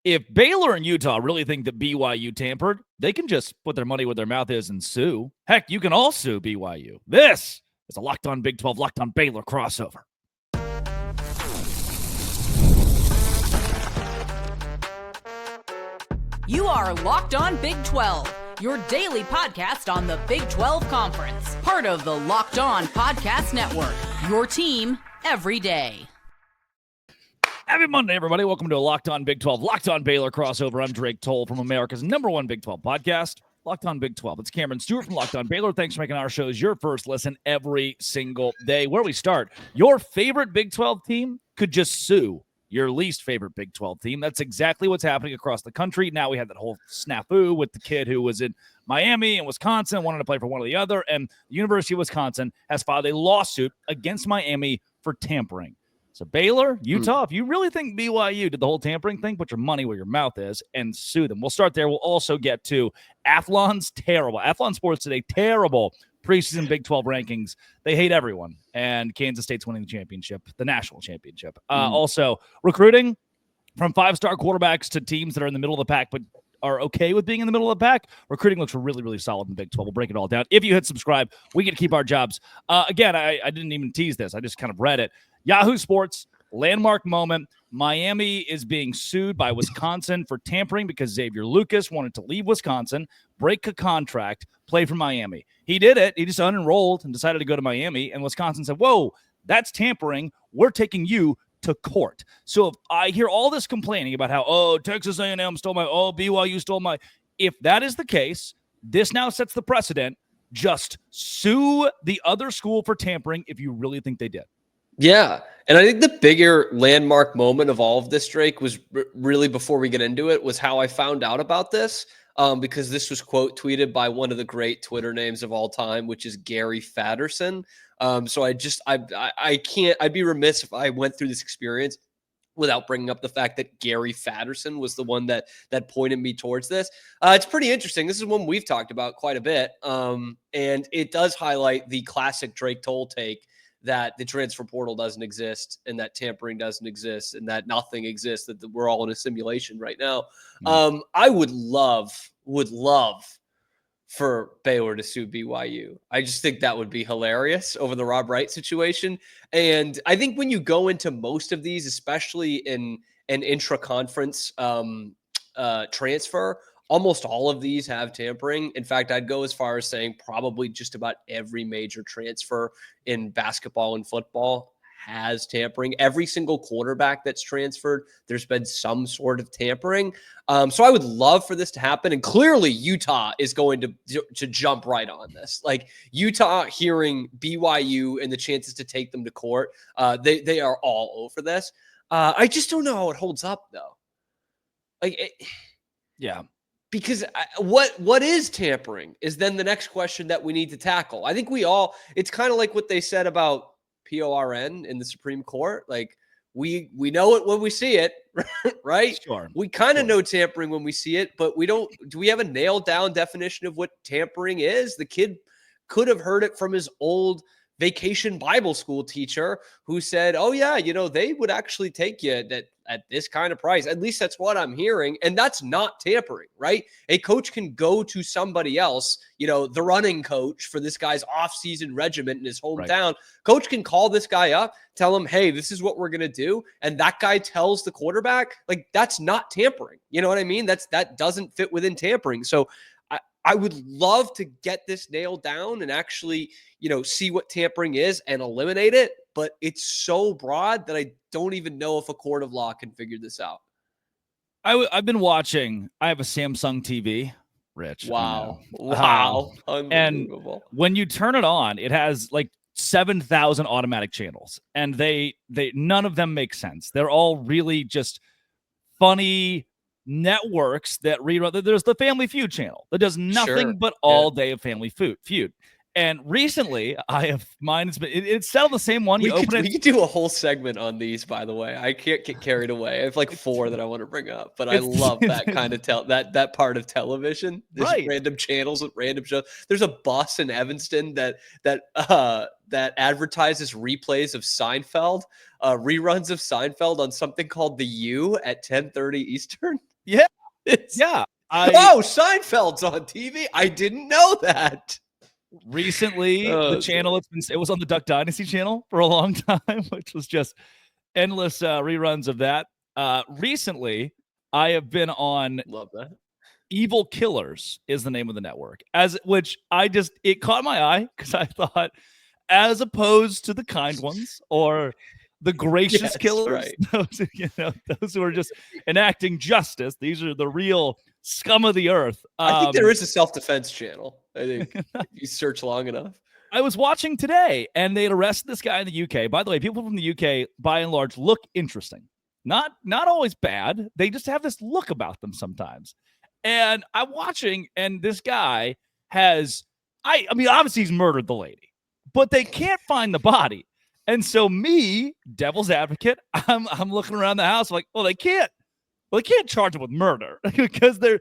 if Baylor and Utah really think that BYU tampered, they can just put their money where their mouth is and sue. Heck, you can all sue BYU. This is a Locked On Big 12, Locked On Baylor crossover. You are Locked On Big 12, your daily podcast on the Big 12 Conference. Part of the Locked On Podcast Network, your team every day. Happy Monday, everybody. Welcome to a Locked On Big 12, Locked On Baylor crossover. I'm Drake Toll from America's #1 Big 12 podcast, Locked On Big 12. It's Cameron Stuart from Locked On Baylor. Thanks for making our shows your first listen every single day. Where we start, your favorite Big 12 team could just sue your least favorite Big 12 team. That's exactly what's happening across the country. Now we had that whole snafu with the kid who was in Miami and Wisconsin, wanted to play for one or the other, and the University of Wisconsin has filed a lawsuit against Miami for tampering. So Baylor, Utah, if you really think BYU did the whole tampering thing, put your money where your mouth is and sue them. We'll start there. We'll also get to Athlon's terrible. Athlon Sports today, terrible preseason Big 12 rankings. They hate everyone. And Kansas State's winning the championship, the national championship. Also, recruiting from five-star quarterbacks to teams that are in the middle of the pack but are okay with being in the middle of the pack. Recruiting looks really, really solid in the Big 12. We'll break it all down. If you hit subscribe, we get to keep our jobs. Again, I didn't even tease this. I just kind of read it. Yahoo Sports, landmark moment. Miami is being sued by Wisconsin for tampering because Xavier Lucas wanted to leave Wisconsin, break a contract, play for Miami. He did it. He just unenrolled and decided to go to Miami, and Wisconsin said, whoa, that's tampering. We're taking you to court. So if I hear all this complaining about how, Texas A&M stole my, BYU stole my, if that is the case, this now sets the precedent. Just sue the other school for tampering if you really think they did. Yeah. And I think the bigger landmark moment of all of this, Drake, was really before we get into it, was how I found out about this. Because this was quote tweeted by one of the great Twitter names of all time, which is Gary Fatterson. So I can't, I'd be remiss if I went through this experience without bringing up the fact that Gary Fatterson was the one that pointed me towards this. It's pretty interesting. This is one we've talked about quite a bit. And it does highlight the classic Drake Toll take that the transfer portal doesn't exist and that tampering doesn't exist and that nothing exists, that we're all in a simulation right now. I would love for Baylor to sue BYU. I just think that would be hilarious over the Rob Wright situation. And I think when you go into most of these, especially in an intra-conference transfer, almost all of these have tampering. In fact, I'd go as far as saying probably just about every major transfer in basketball and football has tampering. Every single quarterback that's transferred, there's been some sort of tampering. So I would love for this to happen. And clearly Utah is going to jump right on this. Like Utah hearing BYU and the chances to take them to court, they are all over this. I just don't know how it holds up though. Yeah. Because what is tampering is then the next question that we need to tackle. I think it's kind of like what they said about PORN in the Supreme Court. Like we know it when we see it, right? Sure. We kind of know tampering when we see it, but do we have a nailed down definition of what tampering is? The kid could have heard it from his old vacation Bible school teacher who said, oh yeah, they would actually take you at this kind of price. At least that's what I'm hearing. And that's not tampering, right? A coach can go to somebody else, the running coach for this guy's off-season regiment in his hometown. Right. Coach can call this guy up, tell him, hey, this is what we're going to do. And that guy tells the quarterback, like, that's not tampering. You know what I mean? That doesn't fit within tampering. So I would love to get this nailed down and actually, see what tampering is and eliminate it. But it's so broad that I don't even know if a court of law can figure this out. I've been watching. I have a Samsung TV, Rich. Wow. Unbelievable. And when you turn it on, it has like 7,000 automatic channels. And they none of them make sense. They're all really just funny networks that rerun. There's the Family Feud channel that does nothing but all day of Family Feud. And recently, it's still the same one. We could do a whole segment on these, by the way. I can't get carried away. I have like 4 that I want to bring up, but I love that kind of that part of television. There's random channels with random shows. There's a bus in Evanston that advertises replays of Seinfeld, reruns of Seinfeld on something called The U at 10:30 Eastern. Yeah. It's, Yeah. oh, Seinfeld's on TV. I didn't know that. Recently, the channel, it was on the Duck Dynasty channel for a long time, which was just endless reruns of that. Recently, I have been on Love that. Evil Killers is the name of the network, it caught my eye because I thought, as opposed to the kind ones or the gracious killers, right. those who are just enacting justice. These are the real scum of the earth. I think there is a self-defense channel. I think if you search long enough. I was watching today, and they had arrested this guy in the UK. By the way, people from the UK, by and large, look interesting. Not always bad. They just have this look about them sometimes. And I'm watching, and this guy has, I mean, obviously he's murdered the lady, but they can't find the body. And so me, devil's advocate, I'm looking around the house like, well, they can't charge him with murder because they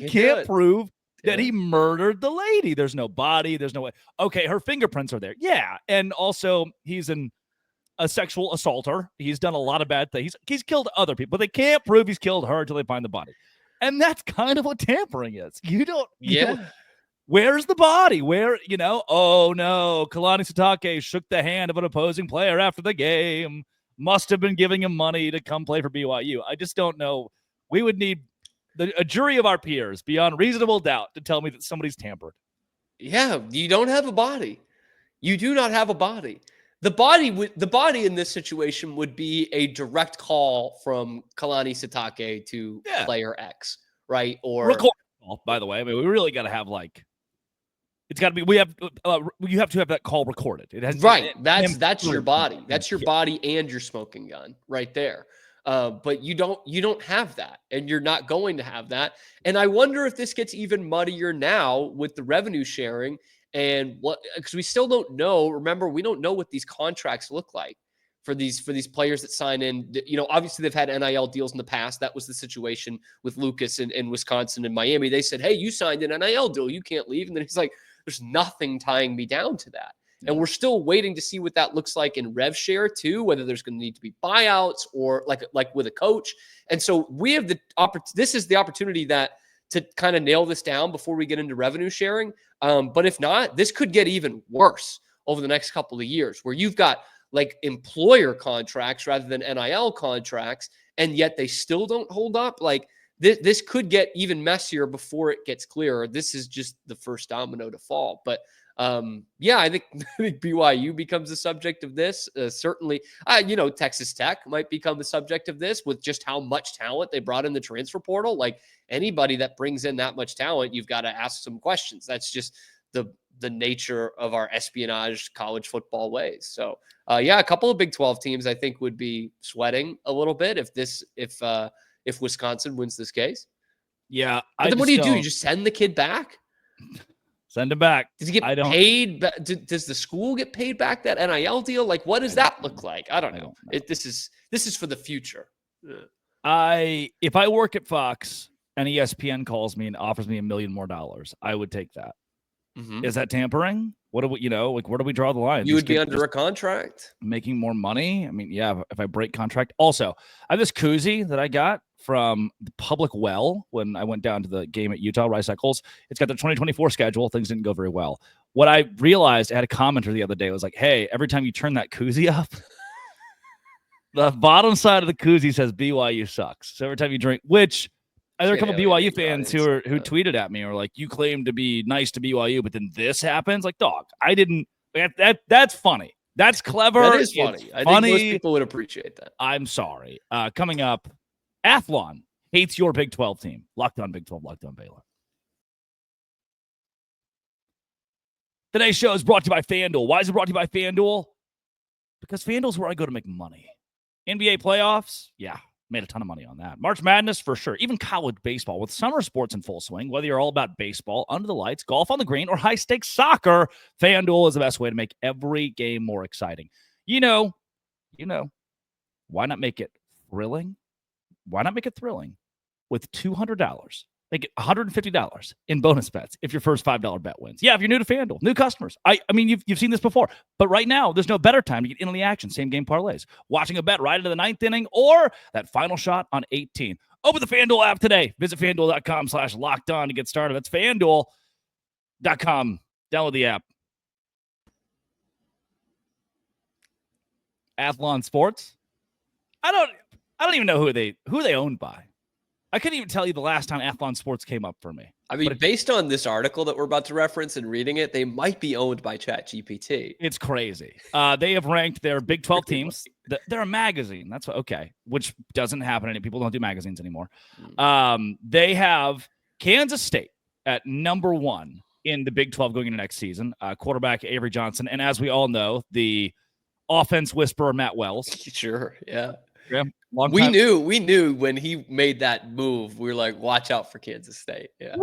can't prove that he murdered the lady. There's no body. There's no way. Okay, her fingerprints are there. Yeah. And also he's a sexual assaulter. He's done a lot of bad things. He's killed other people, but they can't prove he's killed her until they find the body. And that's kind of what tampering is. You don't, where's the body? Where, oh no, Kalani Sitake shook the hand of an opposing player after the game. Must have been giving him money to come play for BYU. I just don't know. We would need a jury of our peers beyond reasonable doubt to tell me that somebody's tampered. Yeah, you don't have a body. You do not have a body. The body in this situation would be a direct call from Kalani Sitake to player X, right? Or record, by the way. I mean, we really got to have it's got to be. You have to have that call recorded. It has that's your body. That's your body and your smoking gun right there. But you don't have that, and you're not going to have that. And I wonder if this gets even muddier now with the revenue sharing. And because we still don't know. Remember, we don't know what these contracts look like for these players that sign in. Obviously they've had NIL deals in the past. That was the situation with Lucas in Wisconsin and Miami. They said, "Hey, you signed an NIL deal. You can't leave." And then he's like, "There's nothing tying me down to that." And we're still waiting to see what that looks like in rev share too, whether there's going to need to be buyouts or like with a coach. And so we have this is the opportunity to kind of nail this down before we get into revenue sharing. But if not, this could get even worse over the next couple of years where you've got like employer contracts rather than NIL contracts, and yet they still don't hold up. Like this could get even messier before it gets clearer. This is just the first domino to fall. But I think BYU becomes the subject of this. Certainly, Texas Tech might become the subject of this with just how much talent they brought in the transfer portal. Like anybody that brings in that much talent, you've got to ask some questions. That's just the nature of our espionage college football ways. So, a couple of Big 12 teams I think would be sweating a little bit if Wisconsin wins this case. Yeah, but then what do? You just send the kid back? Send him back. Does he get paid? Does the school get paid back that NIL deal? Like, what does that look like? I don't know. This is for the future. If I work at Fox and ESPN calls me and offers me $1 million more, I would take that. Mm-hmm. Is that tampering? What do we, where do we draw the line? You would be under a contract, making more money. I mean, yeah, if I break contract. Also, I have this koozie that I got from the public well when I went down to the game at Utah, Rice Eccles. It's got the 2024 schedule. Things didn't go very well. What I realized, I had a commenter the other day, was like, hey, every time you turn that koozie up, the bottom side of the koozie says BYU sucks. So every time you drink, which there are a couple BYU fans who tweeted at me or like, you claim to be nice to BYU, but then this happens. Like, dog, I didn't. That's funny. That's clever. That is funny. I think most people would appreciate that. I'm sorry. Coming up, Athlon hates your Big 12 team. Locked on Big 12, Locked on Baylor. Today's show is brought to you by FanDuel. Why is it brought to you by FanDuel? Because FanDuel's where I go to make money. NBA playoffs, yeah, made a ton of money on that. March Madness, for sure. Even college baseball with summer sports in full swing. Whether you're all about baseball, under the lights, golf on the green, or high-stakes soccer, FanDuel is the best way to make every game more exciting. You know, why not make it thrilling? Why not make it thrilling with $200 They get $150 in bonus bets if your first $5 bet wins. Yeah, if you're new to FanDuel, new customers. I mean, you've seen this before. But right now, there's no better time to get in on the action. Same game parlays. Watching a bet right into the 9th inning or that final shot on 18. Open the FanDuel app today. Visit FanDuel.com/lockedon to get started. That's FanDuel.com. Download the app. Athlon Sports. I don't even know who they owned by. I couldn't even tell you the last time Athlon Sports came up for me. I mean, based on this article that we're about to reference and reading it, they might be owned by ChatGPT. It's crazy. They have ranked their Big 12 teams. They're a magazine. That's okay. Which doesn't happen. People don't do magazines anymore. They have Kansas State at number 1 in the Big 12 going into next season. Quarterback Avery Johnson, and as we all know, the offense whisperer Matt Wells. Sure. Yeah. Yeah. We knew when he made that move. We were like, watch out for Kansas State. Yeah.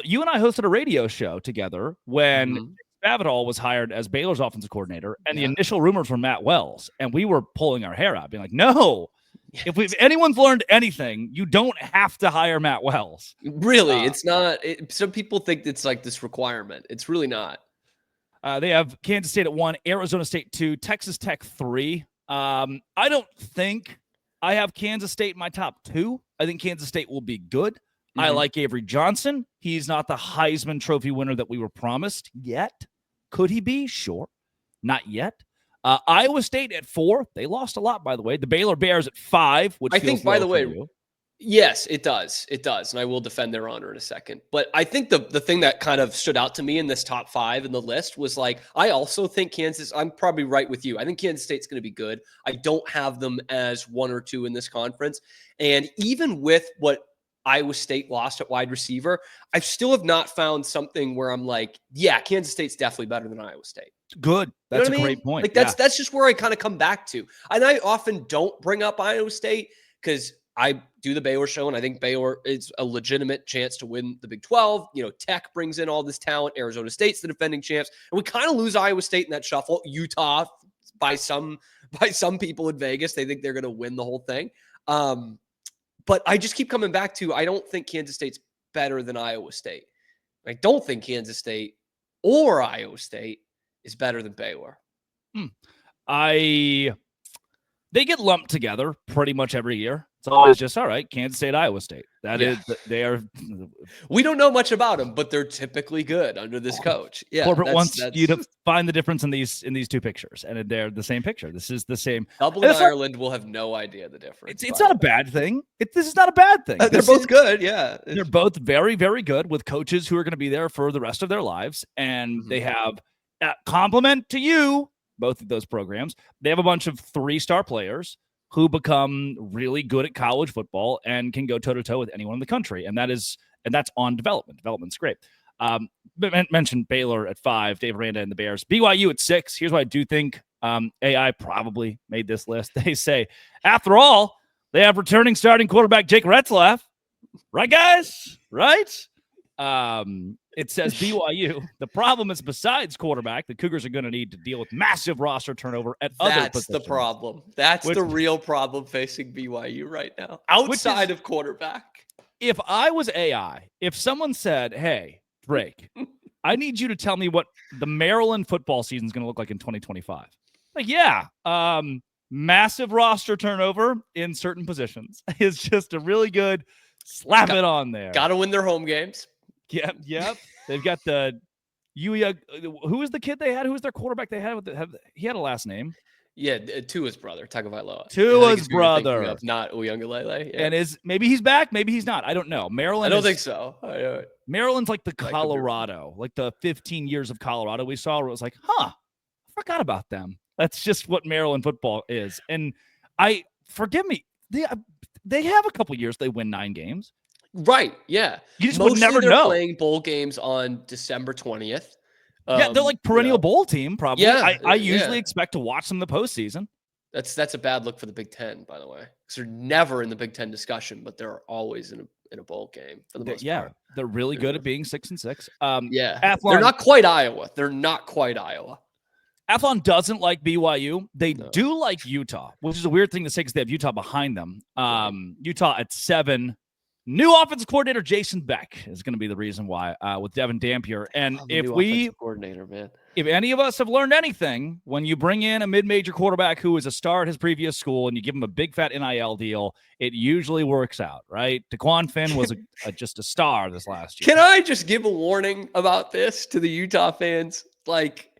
You and I hosted a radio show together when Spavital was hired as Baylor's offensive coordinator, and the initial rumors were Matt Wells, and we were pulling our hair out, being like, no. If anyone's learned anything, you don't have to hire Matt Wells. Really, it's not. Some people think it's like this requirement. It's really not. They have Kansas State at 1, Arizona State 2, Texas Tech 3. I don't think I have Kansas State in my top 2. I think Kansas State will be good. I like Avery Johnson. He's not the Heisman Trophy winner that we were promised yet. Could he be? Sure. Not yet. Iowa State at 4. They lost a lot, by the way. The Baylor Bears at 5, which I think, by the way, yes, it does. It does. And I will defend their honor in a second. But I think the thing that kind of stood out to me in this top 5 in the list was like, I also think I'm probably right with you. I think Kansas State's going to be good. I don't have them as 1 or 2 in this conference. And even with what Iowa State lost at wide receiver, I still have not found something where I'm like, yeah, Kansas State's definitely better than Iowa State. Good. That's a great point. Like that's just where I kind of come back to. And I often don't bring up Iowa State because I do the Baylor show, and I think Baylor is a legitimate chance to win the Big 12. Tech brings in all this talent. Arizona State's the defending champs, and we kind of lose Iowa State in that shuffle. Utah, by some people in Vegas, they think they're going to win the whole thing. But I just keep coming back to, I don't think Kansas State's better than Iowa State. I don't think Kansas State or Iowa State is better than Baylor. They get lumped together pretty much every year. It's always just, all right, Kansas State, Iowa State. They are. We don't know much about them, but they're typically good under this coach. Yeah, corporate wants you to find the difference in these 2 pictures, and they're the same picture. This is the same. Dublin, Ireland will have no idea the difference. It's not a bad thing. This is not a bad thing. They're both good. Yeah, they're both very, very good with coaches who are going to be there for the rest of their lives, and they have compliment to you. Both of those programs, they have a bunch of 3-star players who become really good at college football and can go toe-to-toe with anyone in the country. And that's on development. Development's great. Mentioned Baylor at 5, Dave Aranda and the Bears. BYU at 6. Here's what I do think AI probably made this list. They say, after all, they have returning starting quarterback Jake Retzlaff. Right, guys? Right? It says BYU. The problem is, besides quarterback, the Cougars are going to need to deal with massive roster turnover at other positions. That's the problem. That's the real problem facing BYU right now, outside of quarterback. If I was AI, if someone said, hey, Drake, I need you to tell me what the Maryland football season is going to look like in 2025. Like, massive roster turnover in certain positions is just a really good slap it on there. Got to win their home games. Yep. They've got the who was the kid they had? Who was their quarterback they had? He had a last name. Yeah, Tua's brother, Tagovailoa. Tua's brother. Not Uyunglele. Yeah. And maybe he's back, maybe he's not. I don't know. Maryland. I don't think so. Maryland's like the Colorado, like the 15 years of Colorado we saw where it was like, I forgot about them. That's just what Maryland football is. And forgive me, they have a couple years they win 9 games. Right. Yeah. You just would never know. Playing bowl games on December 20th. They're like perennial bowl team, probably. Yeah, I usually expect to watch them in the postseason. That's a bad look for the Big Ten, by the way. Because they're never in the Big Ten discussion, but they're always in a bowl game for the most part. They're really good at being 6-6. Athlon, they're not quite Iowa. Athlon doesn't like BYU. They do like Utah, which is a weird thing to say because they have Utah behind them. Utah at 7. New offensive coordinator Jason Beck is going to be the reason why with Devin Dampier. And if coordinator, man, if any of us have learned anything, when you bring in a mid-major quarterback who was a star at his previous school and you give him a big fat NIL deal, it usually works out, right? DeQuan Finn was just a star this last year. Can I just give a warning about this to the Utah fans? Like,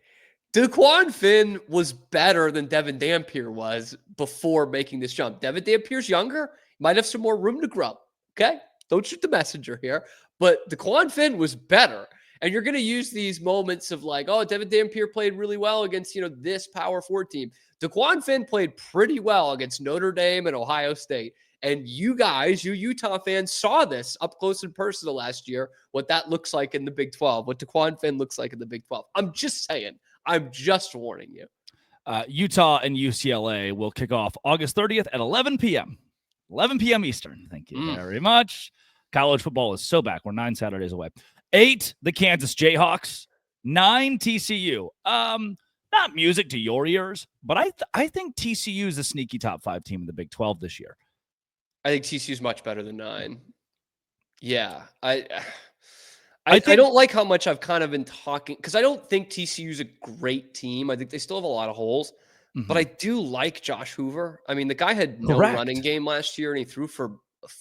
DeQuan Finn was better than Devin Dampier was before making this jump. Devin Dampier's younger, might have some more room to grow. Okay? Don't shoot the messenger here. But DeQuan Finn was better. And you're going to use these moments of like, oh, Devin Dampier played really well against, this Power 4 team. DeQuan Finn played pretty well against Notre Dame and Ohio State. And you guys, you Utah fans, saw this up close and personal last year, what that looks like in the Big 12, what DeQuan Finn looks like in the Big 12. I'm just saying. I'm just warning you. Utah and UCLA will kick off August 30th at 11 p.m. 11 p.m. Eastern. Thank you very much. College football is so back. We're 9 Saturdays away. 8, the Kansas Jayhawks. 9, TCU. Not music to your ears, but I think TCU is a sneaky top 5 team in the Big 12 this year. I think TCU is much better than 9. Yeah. I don't like how much I've kind of been talking, because I don't think TCU is a great team. I think they still have a lot of holes. But I do like Josh Hoover. I mean, the guy had no running game last year, and he threw for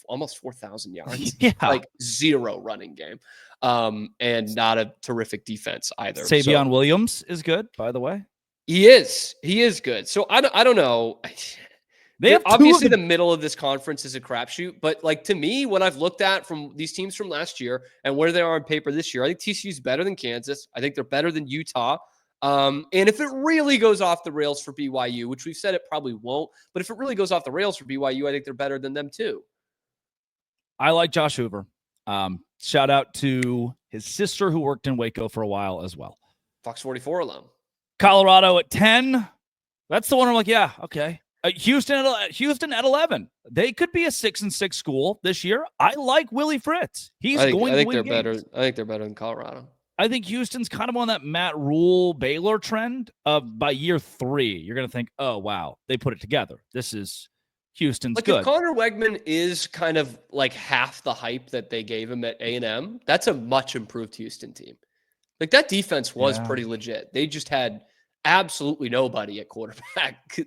almost 4,000 yards. Like 0 running game. And not a terrific defense either. Savion Williams is good, by the way. He is good. So I don't know. They have obviously the middle of this conference is a crapshoot, but like to me, what I've looked at from these teams from last year and where they are on paper this year, I think TCU is better than Kansas. I think they're better than Utah. And if it really goes off the rails for BYU, which we've said it probably won't, but if it really goes off the rails for BYU, I think they're better than them too. I like Josh Hoover. Shout out to his sister who worked in Waco for a while as well. Fox 44 alum. Colorado at 10. That's the one I'm like, yeah, okay. Houston at 11. They could be a 6-6 school this year. I like Willie Fritz. I think they're better. I think they're better than Colorado. I think Houston's kind of on that Matt Rule Baylor trend of by year 3, you're going to think, oh, wow, they put it together. This is Houston's good. If Connor Wegman is kind of like half the hype that they gave him at A&M, that's a much improved Houston team. Like that defense was pretty legit. They just had absolutely nobody at quarterback.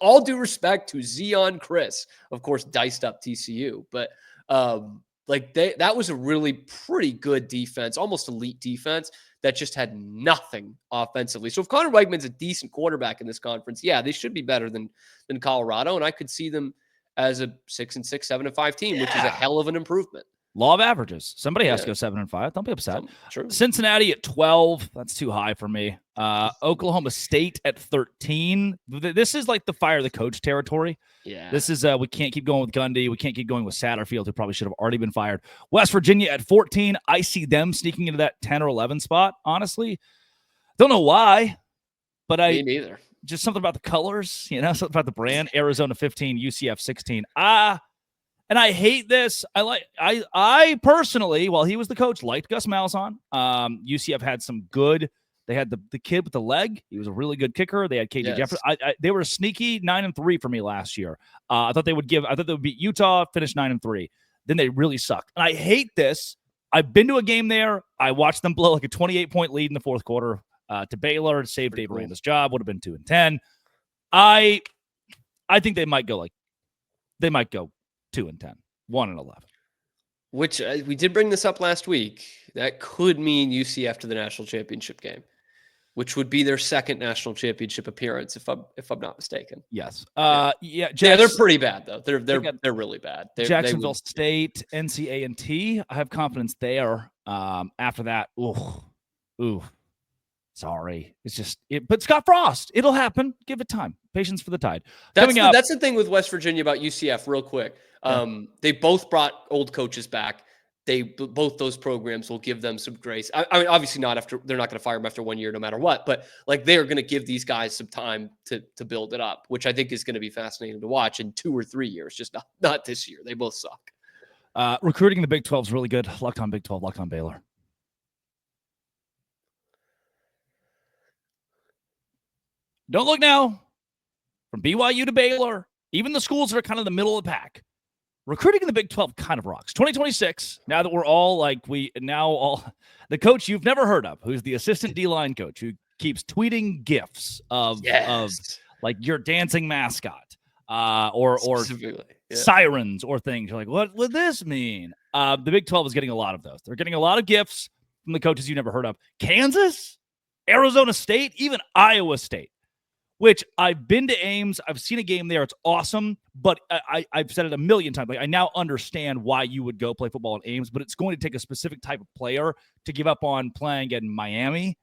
All due respect to Zion Chris, of course, diced up TCU, but that was a really pretty good defense, almost elite defense that just had nothing offensively. So if Connor Wegman's a decent quarterback in this conference, yeah, they should be better than Colorado, and I could see them as a 6-6, 7-5 team, which is a hell of an improvement. Law of averages. Somebody has to go 7-5. Don't be upset. True. Cincinnati at 12. That's too high for me. Oklahoma State at 13. This is like the fire the coach territory. Yeah. This is we can't keep going with Gundy. We can't keep going with Satterfield, who probably should have already been fired. West Virginia at 14. I see them sneaking into that 10 or 11 spot, honestly. Don't know why, but Me neither. Just something about the colors, something about the brand. Arizona 15, UCF 16. And I hate this. I personally, while he was the coach, liked Gus Malzahn. UCF had some good. They had the kid with the leg. He was a really good kicker. They had KJ Jefferson. They were a sneaky 9-3 for me last year. I thought they would beat Utah, finish 9-3. Then they really sucked. And I hate this. I've been to a game there. I watched them blow like a 28-point lead in the fourth quarter to Baylor to save Dave Aranda's job. Would have been 2-10. I think they might go 2-10, 1-11. Which we did bring this up last week. That could mean UCF to the national championship game, which would be their second national championship appearance, if I'm not mistaken. Yes. They're pretty bad though. They're really bad. Jacksonville State, NC-A&T. I have confidence there. After that, sorry. It's just but Scott Frost. It'll happen. Give it time. Patience for the Tide. That's the thing with West Virginia about UCF, real quick. They both brought old coaches back. Both those programs will give them some grace. I mean, obviously they're not going to fire them after 1 year, no matter what, but like they're going to give these guys some time to build it up, which I think is going to be fascinating to watch in 2 or 3 years, just not this year. They both suck. Recruiting in the Big 12 is really good. Locked on Big 12, locked on Baylor. Don't look now. From BYU to Baylor, even the schools that are kind of the middle of the pack. recruiting in the Big 12 kind of rocks. 2026, now that we're all the coach you've never heard of, who's the assistant D-line coach, who keeps tweeting GIFs of like your dancing mascot or sirens or things. You're like, what would this mean? The Big 12 is getting a lot of those. They're getting a lot of GIFs from the coaches you never heard of. Kansas, Arizona State, even Iowa State, which I've been to Ames. I've seen a game there. It's awesome. But I've said it a million times. Like, I now understand why you would go play football in Ames, but it's going to take a specific type of player to give up on playing in Miami,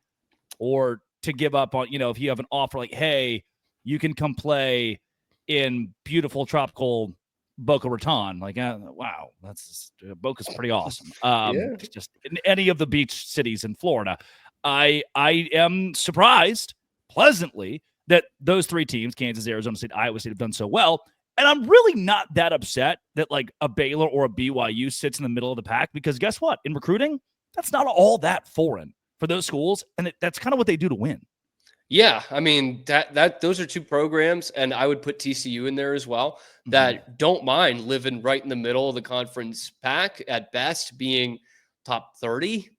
or to give up on, if you have an offer like, hey, you can come play in beautiful tropical Boca Raton. Like, wow, Boca's pretty awesome. Just in any of the beach cities in Florida. I am surprised pleasantly that those three teams, Kansas, Arizona State, Iowa State, have done so well. And I'm really not that upset that like a Baylor or a BYU sits in the middle of the pack, because guess what? In recruiting, that's not all that foreign for those schools. And that's kind of what they do to win. Yeah. I mean, those are two programs, and I would put TCU in there as well, that don't mind living right in the middle of the conference pack, at best being top 30,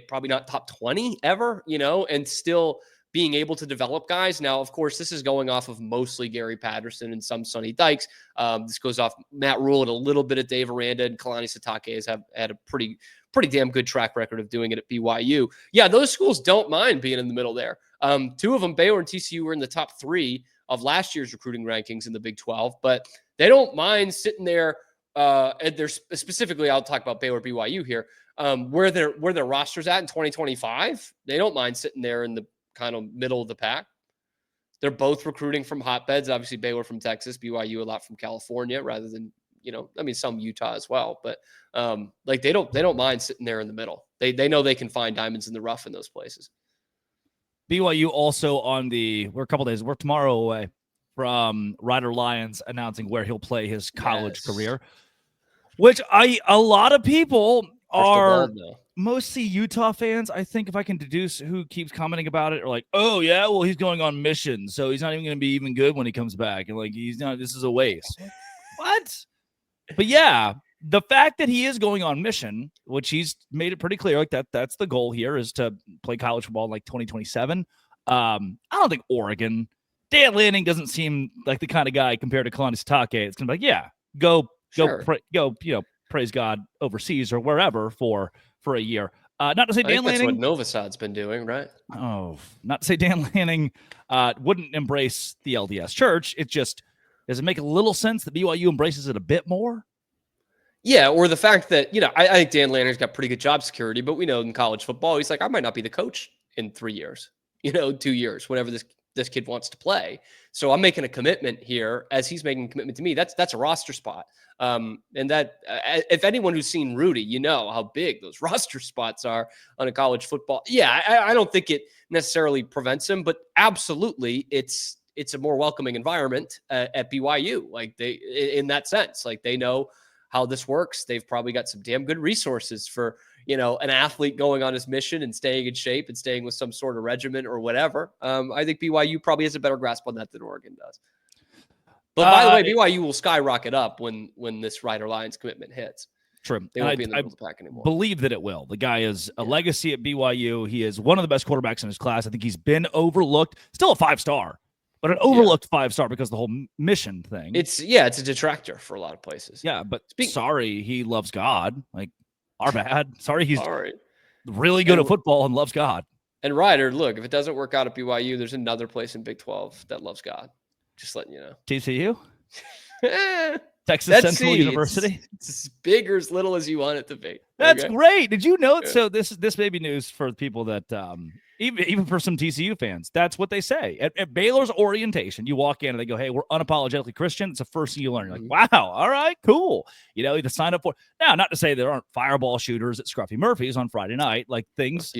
probably not top 20 ever, and still being able to develop guys. Now, of course, this is going off of mostly Gary Patterson and some Sonny Dykes. This goes off Matt Rule and a little bit of Dave Aranda, and Kalani Sitake has had a pretty damn good track record of doing it at BYU. Yeah, those schools don't mind being in the middle there. Two of them, Baylor and TCU, were in the top 3 of last year's recruiting rankings in the Big 12, but they don't mind sitting there. And they're specifically, I'll talk about Baylor BYU here, where their roster's at in 2025. They don't mind sitting there in the kind of middle of the pack. They're both recruiting from hotbeds. Obviously, Baylor from Texas, BYU a lot from California, rather than, some Utah as well. But they don't mind sitting there in the middle. They know they can find diamonds in the rough in those places. BYU also we're a couple days, we're tomorrow away from Ryder Lyons announcing where he'll play his college career, which a lot of people are mostly Utah fans. I think, if I can deduce who keeps commenting about it, are like, oh yeah, well, he's going on mission, so he's not even going to be even good when he comes back. And like, this is a waste. What? But yeah, the fact that he is going on mission, which he's made it pretty clear, like that's the goal here, is to play college football in like 2027. I don't think Oregon, Dan Lanning doesn't seem like the kind of guy, compared to Kalani Sitake. It's gonna be like, yeah, go, praise God overseas or wherever for a year. Not to say Dan Lanning. That's what Novosad's been doing, right? Oh, not to say Dan Lanning wouldn't embrace the LDS Church. It just, does it make a little sense that BYU embraces it a bit more? Yeah, or the fact that, I think Dan Lanning's got pretty good job security, but we know in college football, he's like, I might not be the coach in 3 years, 2 years, whenever this kid wants to play. So I'm making a commitment here, as he's making a commitment to me. That's a roster spot. And that, if anyone who's seen Rudy, how big those roster spots are on a college football. Yeah, I don't think it necessarily prevents him, but absolutely it's a more welcoming environment at BYU. Like, in that sense, like, they know how this works. They've probably got some damn good resources for, an athlete going on his mission and staying in shape and staying with some sort of regimen or whatever. I think BYU probably has a better grasp on that than Oregon does. But by the way, BYU will skyrocket up when this Ryder Lyons commitment hits. True. They won't be in the middle of the pack anymore. Believe that it will. The guy is a legacy at BYU. He is one of the best quarterbacks in his class. I think he's been overlooked. Still a 5-star. But an overlooked 5-star because of the whole mission thing. It's a detractor for a lot of places. Yeah, but sorry, he loves God. Like, our bad. Sorry, he's really good at football and loves God. And Ryder, look, if it doesn't work out at BYU, there's another place in Big 12 that loves God. Just letting you know. TCU? Texas Central University? It's as big or as little as you want it to be. That's great. Did you know? So this may be news for people that even for some TCU fans, that's what they say. At Baylor's orientation, you walk in and they go, hey, we're unapologetically Christian. It's the first thing you learn. You're like, wow, all right, cool. You to sign up for. Now, not to say there aren't fireball shooters at Scruffy Murphy's on Friday night. Like, things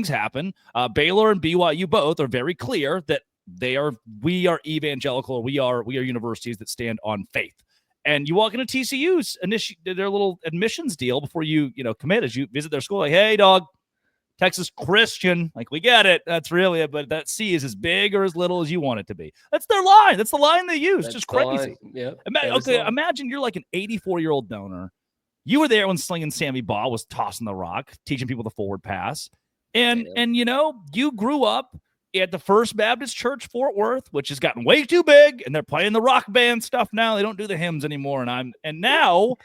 happen. Baylor and BYU both are very clear that we are evangelical, or we are universities that stand on faith. And you walk into TCU's their little admissions deal before you commit, as you visit their school, like, hey, dog, Texas Christian, like we get it. That's really it. But that C is as big or as little as you want it to be. That's their line. That's the line they use. Just crazy. Yeah. Imagine you're like an 84-year-old donor. You were there when Slinging Sammy Baugh was tossing the rock, teaching people the forward pass. And you grew up at the First Baptist Church, Fort Worth, which has gotten way too big, and they're playing the rock band stuff now. They don't do the hymns anymore. And now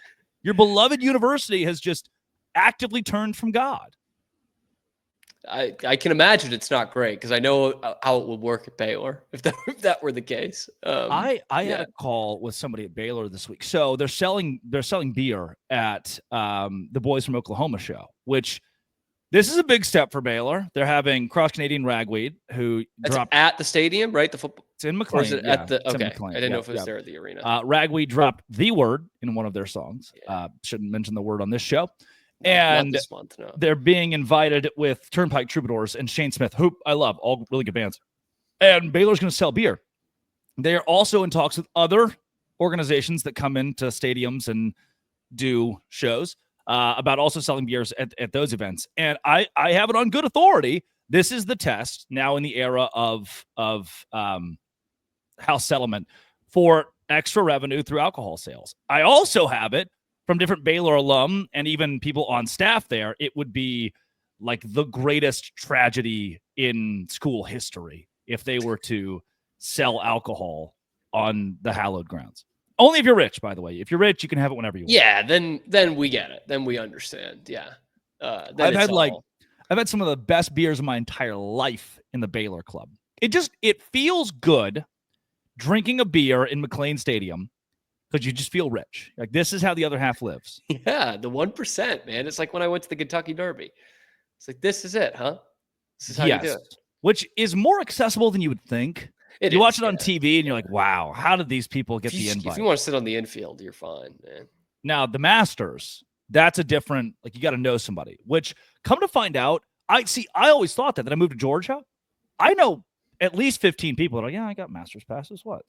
your beloved university has just actively turned from God. I can imagine it's not great because I know how it would work at Baylor if that were the case. I had a call with somebody at Baylor this week. So they're selling beer at the Boys from Oklahoma show, which this is a big step for Baylor. They're having Cross Canadian Ragweed, who dropped at the stadium, right? The football. It's in McLean. Or is it at the? Okay, I didn't know if it was there at the arena. Ragweed dropped the word in one of their songs. Shouldn't mention the word on this show. And not this month, no. They're being invited with Turnpike Troubadours and Shane Smith, who I love, all really good bands. And Baylor's going to sell beer. They are also in talks with other organizations that come into stadiums and do shows about also selling beers at those events. And I have it on good authority. This is the test now in the era of house settlement for extra revenue through alcohol sales. I also have it from different Baylor alum and even people on staff there. It would be like the greatest tragedy in school history if they were to sell alcohol on the hallowed grounds. Only if you're rich, by the way. If you're rich, you can have it whenever you want. Yeah, then we get it. Then we understand. Yeah. I've had some of the best beers of my entire life in the Baylor Club. It feels good drinking a beer in McLean Stadium because you just feel rich. Like, this is how the other half lives. Yeah, the 1%, man. It's like when I went to the Kentucky Derby. It's like, this is it, huh? This is how you do it. Which is more accessible than you would think. You watch it on TV and you're like, wow, how did these people get the invite? If you want to sit on the infield, you're fine, man. Now, the Masters, that's a different, like, you got to know somebody, which, come to find out, I always thought that I moved to Georgia. I know at least 15 people that are like, yeah, I got Masters passes. What?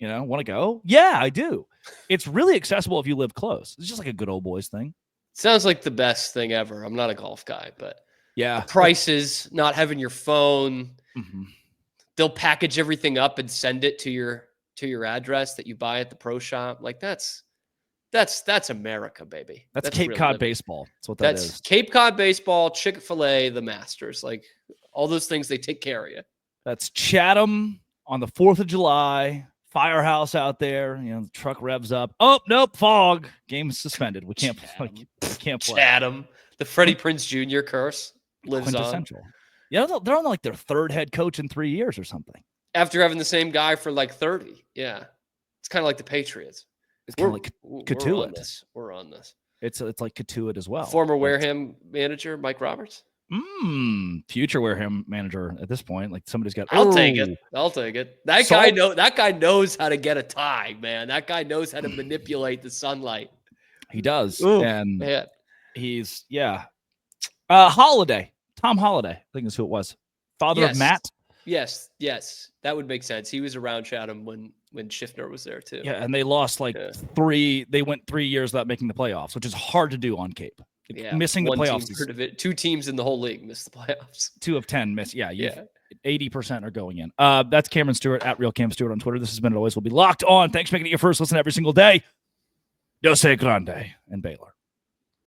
Want to go? Yeah, I do. It's really accessible if you live close. It's just like a good old boys thing. Sounds like the best thing ever. I'm not a golf guy, but yeah, prices, not having your phone. Mm-hmm. They'll package everything up and send it to your address that you buy at the pro shop. Like that's America, baby. That's Cape Cod baseball. That's what that is. Cape Cod baseball, Chick-fil-A, the Masters, like all those things. They take care of you. That's Chatham on the 4th of July. Firehouse out there. The truck revs up. Oh nope, fog. Game is suspended. We can't play. Chatham. The Freddie Prinze Jr. curse lives on. Yeah, they're on like their third head coach in 3 years or something. After having the same guy for like 30. Yeah. It's kind of like the Patriots. It's kind of like Katuit. We're on this. It's like Katuit as well. Former Wareham manager, Mike Roberts. Future Wareham manager at this point. Like, somebody's got. I'll take it. That guy knows how to get a tie, man. That guy knows how to manipulate the sunlight. He does. Ooh, and man. He's Holiday. Tom Holiday, I think is who it was. Father of Matt. Yes. That would make sense. He was around Chatham when Schiffner was there too. Yeah, and they lost three. They went 3 years without making the playoffs, which is hard to do on Cape. Yeah, missing the playoffs. Heard of it. 2 teams in the whole league missed the playoffs. 2 of 10 miss. Yeah. 80% are going in. That's Cameron Stuart at Real Cam Stewart on Twitter. This has been It Always Will Be Locked On. Thanks for making it your first listen every single day. Dose Grande and Baylor.